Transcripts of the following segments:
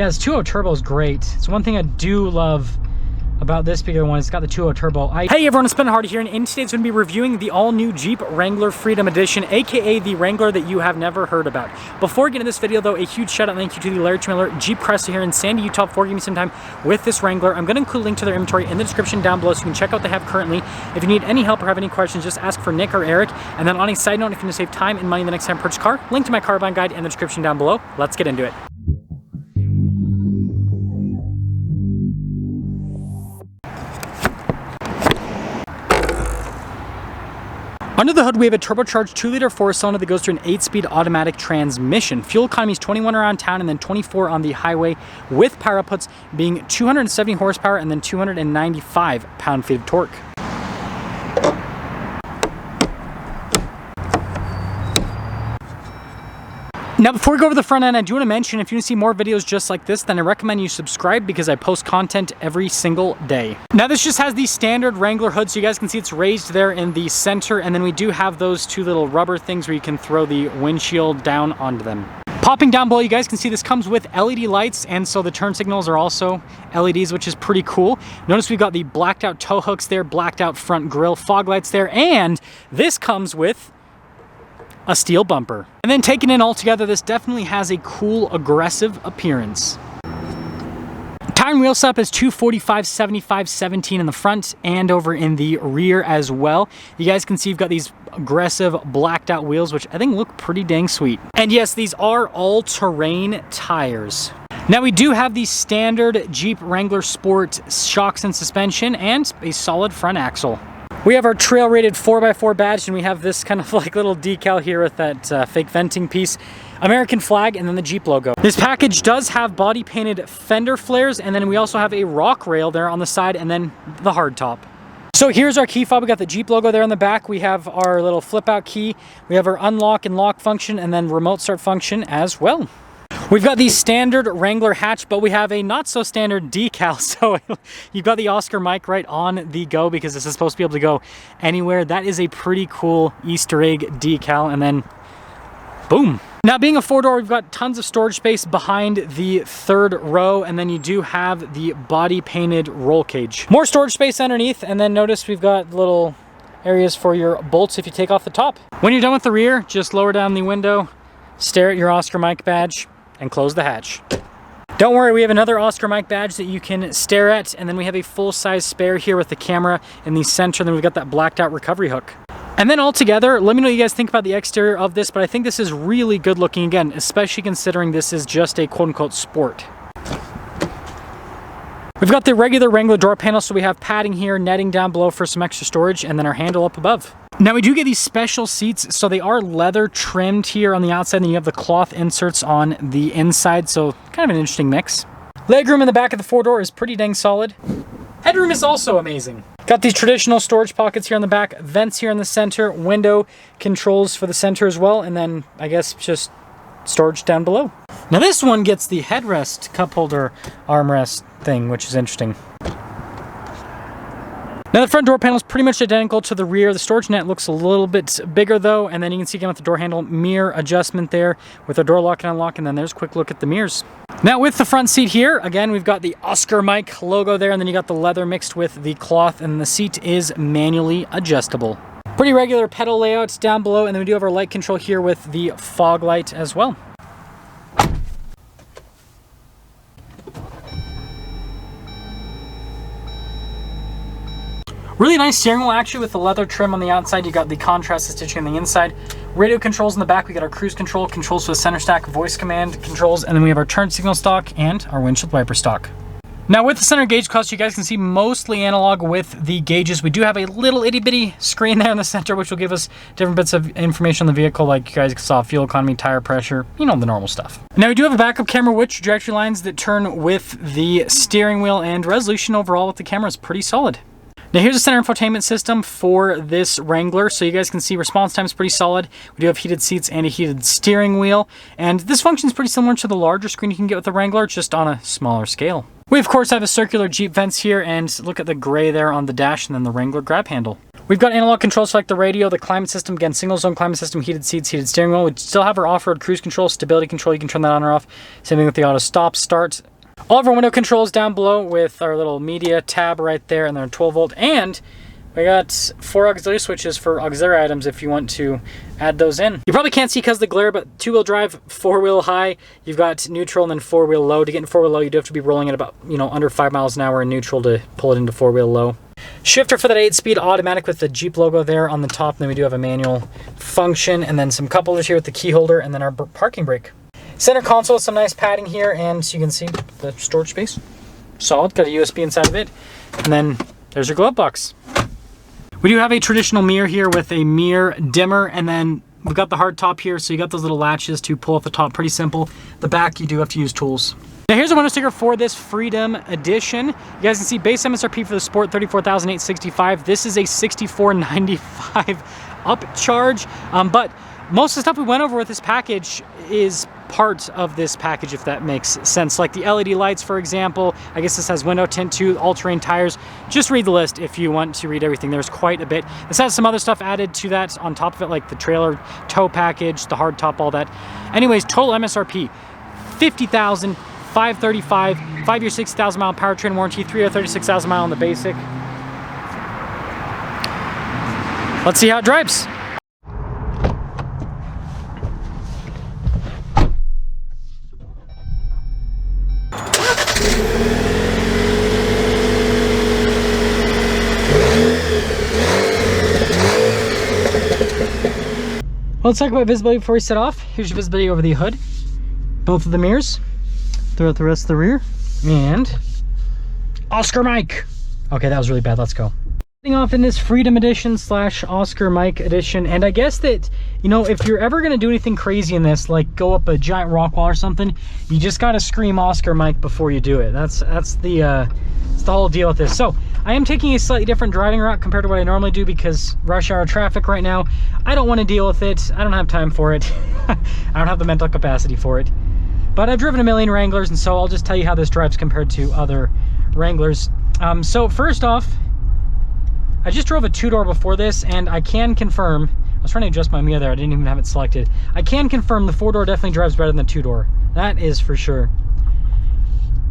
Yeah, this 2.0 turbo is great. It's one thing I do love about this particular one. It's got the 2.0 turbo. Hey everyone, it's Ben Hardy here, and in today's going to be reviewing the all-new Jeep Wrangler Freedom Edition, aka the Wrangler that you have never heard about. Before we get into this video though, a huge shout out and thank you to the Larry Miller Jeep Cresta here in Sandy, Utah for giving me some time with this Wrangler. I'm going to include a link to their inventory in the description down below so you can check out what they have currently. If you need any help or have any questions, just ask for Nick or Eric. And then on a side note, if you want to save time and money the next time you purchase a car, link to my car buying guide in the description down below. Let's get into it. Under the hood, we have a turbocharged 2-liter 4-cylinder that goes through an 8-speed automatic transmission. Fuel economy is 21 around town and then 24 on the highway, with power outputs being 270 horsepower and then 295 pound-feet of torque. Now, before we go over the front end, I do want to mention, if you want to see more videos just like this, then I recommend you subscribe because I post content every single day. Now, this just has the standard Wrangler hood, so you guys can see it's raised there in the center, and then we do have those two little rubber things where you can throw the windshield down onto them. Popping down below, you guys can see this comes with LED lights, and so the turn signals are also LEDs, which is pretty cool. Notice we've got the blacked out tow hooks there, blacked out front grille, fog lights there, and this comes with a steel bumper. And then taken in all together, this definitely has a cool, aggressive appearance. Tire and wheel setup is 245, 75, 17 in the front and over in the rear as well. You guys can see you've got these aggressive blacked out wheels, which I think look pretty dang sweet. And yes, these are all-terrain tires. Now we do have the standard Jeep Wrangler Sport shocks and suspension and a solid front axle. We have our trail rated 4x4 badge, and we have this kind of like little decal here with that fake venting piece, American flag, and then the Jeep logo. This package does have body painted fender flares, and then we also have a rock rail there on the side and then the hard top. So here's our key fob. We got the Jeep logo there on the back. We have our little flip out key. We have our unlock and lock function and then remote start function as well. We've got the standard Wrangler hatch, but we have a not so standard decal. So you've got the Oscar mic right on the go because this is supposed to be able to go anywhere. That is a pretty cool Easter egg decal, and then boom. Now, being a 4-door, we've got tons of storage space behind the third row, and then you do have the body painted roll cage. More storage space underneath, and then notice we've got little areas for your bolts if you take off the top. When you're done with the rear, just lower down the window, stare at your Oscar mic badge, and close the hatch. Don't worry, we have another Oscar mic badge that you can stare at, and then we have a full-size spare here with the camera in the center, and then we've got that blacked out recovery hook. And then all together, let me know what you guys think about the exterior of this, but I think this is really good looking again, especially considering this is just a quote-unquote sport. We've got the regular Wrangler door panel, so we have padding here, netting down below for some extra storage, and then our handle up above. Now we do get these special seats, so they are leather trimmed here on the outside, and then you have the cloth inserts on the inside, so kind of an interesting mix. Legroom in the back of the 4-door is pretty dang solid. Headroom is also amazing. Got these traditional storage pockets here on the back, vents here in the center, window controls for the center as well, and then I guess just storage down below. Now this one gets the headrest cup holder armrest thing, which is interesting. Now the front door panel is pretty much identical to the rear. The storage net looks a little bit bigger though, and then you can see again with the door handle mirror adjustment there with the door lock and unlock, and then there's a quick look at the mirrors. Now with the front seat here, again, we've got the Oscar mic logo there, and then you got the leather mixed with the cloth, and the seat is manually adjustable. Pretty regular pedal layouts down below, and then we do have our light control here with the fog light as well. Really nice steering wheel actually with the leather trim on the outside. You got the contrast stitching on the inside. Radio controls in the back. We got our cruise control, controls for the center stack, voice command controls, and then we have our turn signal stock and our windshield wiper stock. Now with the center gauge clutch, you guys can see mostly analog with the gauges. We do have a little itty bitty screen there in the center, which will give us different bits of information on the vehicle, like you guys saw fuel economy, tire pressure, you know, the normal stuff. Now we do have a backup camera with trajectory lines that turn with the steering wheel, and resolution overall with the camera is pretty solid. Now here's the center infotainment system for this Wrangler, so you guys can see response time is pretty solid. We do have heated seats and a heated steering wheel, and this function is pretty similar to the larger screen you can get with the Wrangler, just on a smaller scale. We of course have a circular Jeep vents here, and look at the gray there on the dash, and then the Wrangler grab handle. We've got analog controls like the radio, the climate system, again, single zone climate system, heated seats, heated steering wheel. We still have our off-road cruise control, stability control, you can turn that on or off. Same thing with the auto stop, start. All of our window controls down below with our little media tab right there, and then 12 volt. And we got 4 auxiliary switches for auxiliary items if you want to add those in. You probably can't see because of the glare, but 2-wheel drive, 4-wheel high. You've got neutral and then 4-wheel low. To get in 4-wheel low, you do have to be rolling at about, under 5 miles an hour in neutral to pull it into 4-wheel low. Shifter for that 8-speed automatic with the Jeep logo there on the top. And then we do have a manual function, and then some cup holders here with the key holder, and then our parking brake. Center console with some nice padding here, and so you can see the storage space. Solid, got a USB inside of it. And then there's your glove box. We do have a traditional mirror here with a mirror dimmer, and then we've got the hard top here, so you got those little latches to pull off the top, pretty simple. The back, you do have to use tools. Now here's a window sticker for this Freedom Edition. You guys can see base MSRP for the Sport, $34,865. This is a $64.95 upcharge, but most of the stuff we went over with this package is part of this package, if that makes sense. Like the LED lights, for example. I guess this has window tint too, all-terrain tires. Just read the list if you want to read everything. There's quite a bit. This has some other stuff added to that on top of it, like the trailer tow package, the hard top, all that. Anyways, total MSRP, $50,535, 5-year, 60,000-mile powertrain warranty, 3-year, 36,000 mile on the basic. Let's see how it drives. Well, let's talk about visibility before we set off. Here's your visibility over the hood, both of the mirrors, throughout the rest of the rear, and Oscar Mike. Okay, that was really bad. Let's go. Starting off in this Freedom Edition / Oscar Mike Edition, and I guess that, if you're ever going to do anything crazy in this, like go up a giant rock wall or something, you just got to scream Oscar Mike before you do it. That's the whole deal with this. So I am taking a slightly different driving route compared to what I normally do because rush hour traffic right now, I don't want to deal with it. I don't have time for it. I don't have the mental capacity for it. But I've driven a million Wranglers, and so I'll just tell you how this drives compared to other Wranglers. So first off, I just drove a 2-door before this, and I can confirm, I was trying to adjust my mirror there, I didn't even have it selected. I can confirm the 4-door definitely drives better than the 2-door. That is for sure.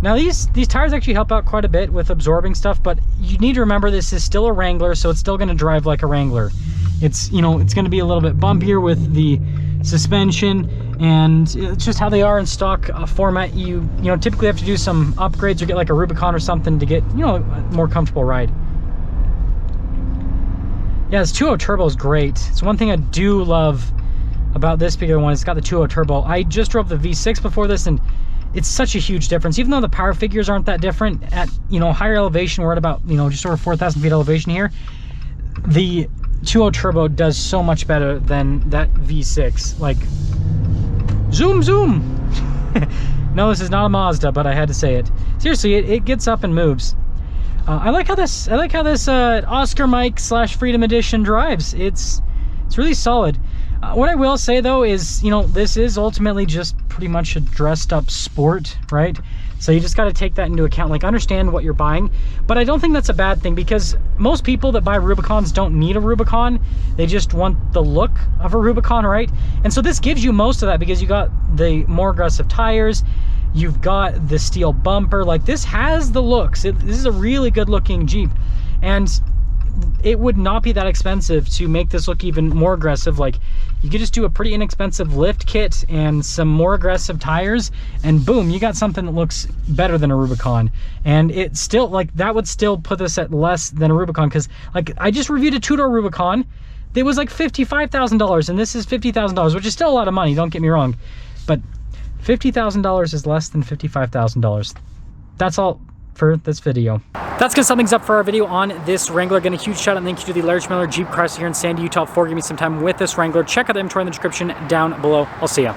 Now these tires actually help out quite a bit with absorbing stuff, but you need to remember this is still a Wrangler, so it's still going to drive like a Wrangler. It's, it's going to be a little bit bumpier with the suspension, and it's just how they are in stock format. You typically have to do some upgrades or get like a Rubicon or something to get, a more comfortable ride. Yeah, this 2.0 turbo is great. It's one thing I do love about this particular one. It's got the 2.0 turbo. I just drove the V6 before this, and it's such a huge difference. Even though the power figures aren't that different, at higher elevation, we're at about just over 4,000 feet elevation here. The 2.0 turbo does so much better than that V6. Like, zoom, zoom. No, this is not a Mazda, but I had to say it. Seriously, it gets up and moves. I like how this Oscar Mike / Freedom Edition drives. It's really solid. What I will say though is, this is ultimately just pretty much a dressed up sport, right? So you just got to take that into account, like understand what you're buying. But I don't think that's a bad thing, because most people that buy Rubicons don't need a Rubicon. They just want the look of a Rubicon, right? And so this gives you most of that, because you got the more aggressive tires, you've got the steel bumper. Like, this has the looks. This is a really good looking Jeep, and it would not be that expensive to make this look even more aggressive. Like, you could just do a pretty inexpensive lift kit and some more aggressive tires, and boom, you got something that looks better than a Rubicon. And it still, like, that would still put this at less than a Rubicon, because like I just reviewed a 2-door Rubicon. It was like $55,000, and this is $50,000, which is still a lot of money, don't get me wrong, but $50,000 is less than $55,000. That's all for this video. That's gonna sum things up for our video on this Wrangler. Again, a huge shout out and thank you to the Larry Miller Jeep Chrysler here in Sandy, Utah for giving me some time with this Wrangler. Check out the inventory in the description down below. I'll see ya.